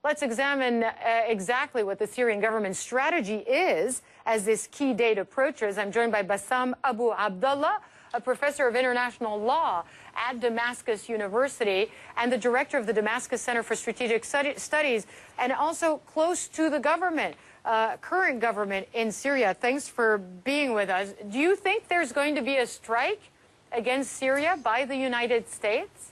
Let's examine exactly what the Syrian government's strategy is as this key date approaches. I'm joined by Bassam Abu Abdullah, a professor of international law at Damascus University and the director of the Damascus Center for Strategic Studies, and also close to the government, current government in Syria. Thanks for being with us. Do you think there's going to be a strike against Syria by the United States?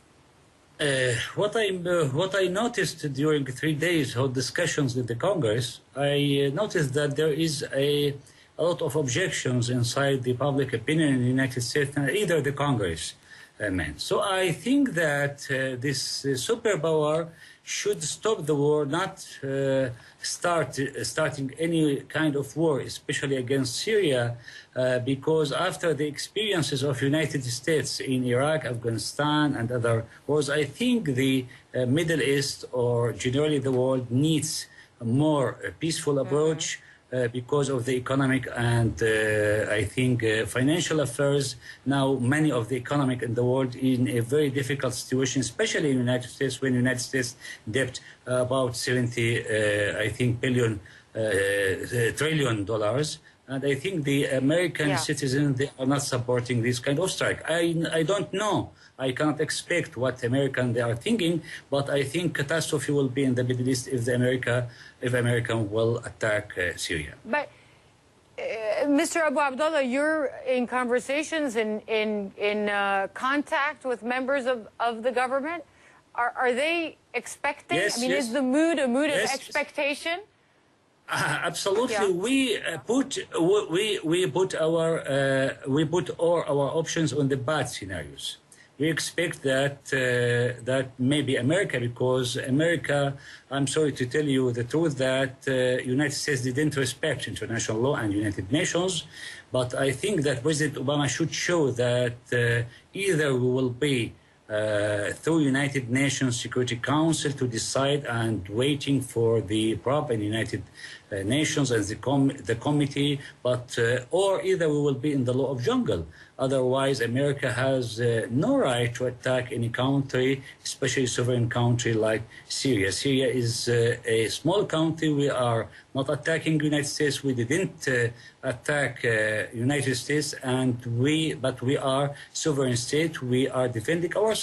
What I noticed during 3 days of discussions with the Congress, I noticed that there is a lot of objections inside the public opinion in the United States, and either the Congress meant. So I think that this superpower should stop the war, not starting any kind of war, especially against Syria, because after the experiences of United States in Iraq, Afghanistan, and other wars, I think the Middle East, or generally the world, needs a more peaceful approach. Because of the economic and I think financial affairs. Now many of the economic in the world in a very difficult situation, especially in the United States, when the United States debt about 70 I think trillion dollars. And I think the American citizens, they are not supporting this kind of strike. I don't know. I cannot expect what Americans they are thinking, but I think catastrophe will be in the Middle East if America will attack Syria. But Mr. Abu Abdullah, you're in conversations, in contact with members of the government. Are they expecting? Yes, I mean, yes. Is the mood a mood of expectation? Absolutely. Yeah. We put all our options on the bad scenarios. We expect that maybe America, because America, I'm sorry to tell you the truth, that United States didn't respect international law and United Nations, but I think that President Obama should show that either we will be through United Nations Security Council to decide and waiting for the prop in United Nations and the committee, but or either we will be in the law of jungle. Otherwise, America has no right to attack any country, especially a sovereign country like Syria. Syria is a small country. We are not attacking the United States. We didn't attack United States, but we are sovereign state. We are defending ourselves.